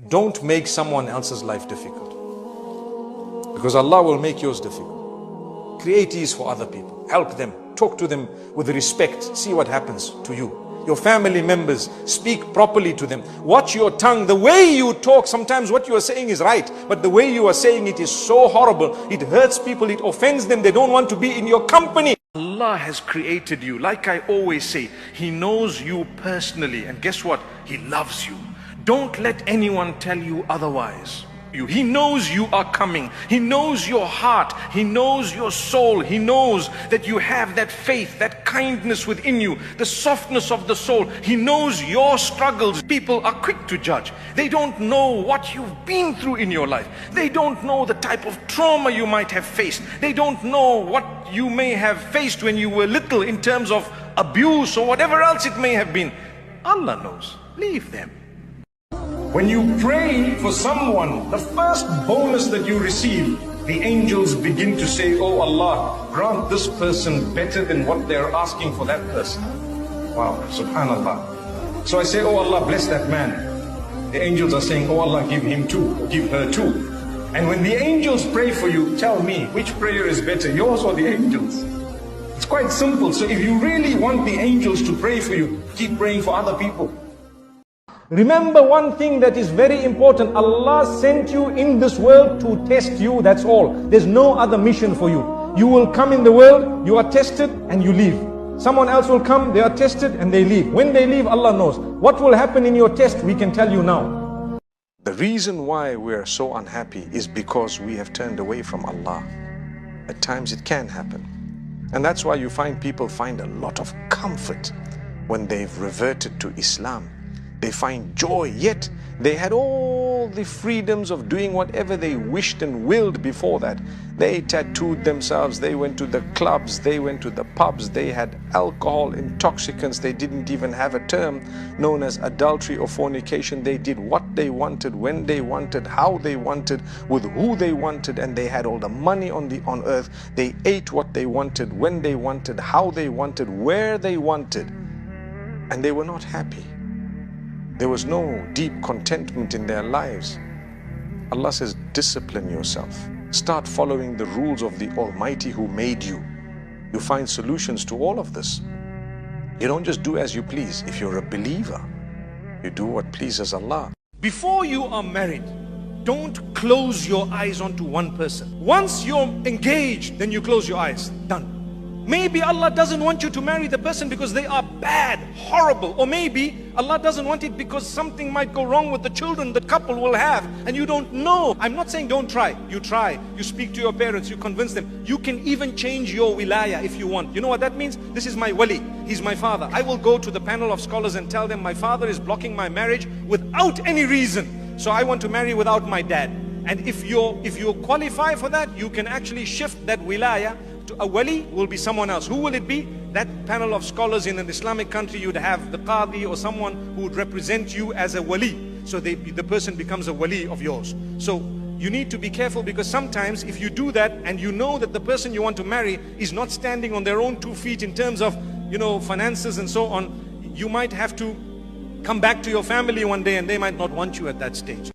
Don't make someone else's life difficult, because Allah will make yours difficult. Create ease for other people. Help them. Talk to them with respect. See what happens to you. Your family members, speak properly to them. Watch your tongue. The way you talk, sometimes what you are saying is right, but the way you are saying it is so horrible. It hurts people. It offends them. They don't want to be in your company. Allah has created you. Like I always say, He knows you personally. And guess what? He loves you. Don't let anyone tell you otherwise. He knows you are coming. He knows your heart. He knows your soul. He knows that you have that faith, that kindness within you, the softness of the soul. He knows your struggles. People are quick to judge. They don't know what you've been through in your life. They don't know the type of trauma you might have faced. They don't know what you may have faced when you were little in terms of abuse or whatever else it may have been. Allah knows. Leave them. When you pray for someone, the first bonus that you receive, the angels begin to say, oh Allah, grant this person better than what they're asking for that person. Wow, subhanallah. So I say, oh Allah, bless that man. The angels are saying, oh Allah, give him too, give her too. And when the angels pray for you, tell me, which prayer is better, yours or the angels? It's quite simple. So if you really want the angels to pray for you, keep praying for other people. Remember one thing that is very important. Allah sent you in this world to test you, that's all. There's no other mission for you. You will come in the world, you are tested and you leave. Someone else will come, they are tested and they leave. When they leave, Allah knows. What will happen in your test, we can tell you now. The reason why we are so unhappy is because we have turned away from Allah. At times it can happen. And that's why you find people find a lot of comfort when they've reverted to Islam. They find joy, yet they had all the freedoms of doing whatever they wished and willed before that. They tattooed themselves, they went to the clubs, they went to the pubs, they had alcohol, intoxicants, they didn't even have a term known as adultery or fornication. They did what they wanted, when they wanted, how they wanted, with who they wanted, and they had all the money on earth. They ate what they wanted, when they wanted, how they wanted, where they wanted, and they were not happy. There was no deep contentment in their lives. Allah says, discipline yourself. Start following the rules of the Almighty who made you. You find solutions to all of this. You don't just do as you please. If you're a believer, you do what pleases Allah. Before you are married, don't close your eyes onto one person. Once you're engaged, then you close your eyes. Done. Maybe Allah doesn't want you to marry the person because they are bad, horrible. Or maybe Allah doesn't want it because something might go wrong with the children the couple will have and you don't know. I'm not saying don't try. You try. You speak to your parents. You convince them. You can even change your wilaya if you want. You know what that means? This is my wali. He's my father. I will go to the panel of scholars and tell them my father is blocking my marriage without any reason. So I want to marry without my dad. And if you qualify for that, you can actually shift that wilaya. To a wali will be someone else. Who will it be? That panel of scholars in an Islamic country, you'd have the qadi or someone who would represent you as a wali. So the person becomes a wali of yours. So you need to be careful, because sometimes if you do that and you know that the person you want to marry is not standing on their own 2 feet in terms of, finances and so on, you might have to come back to your family one day and they might not want you at that stage.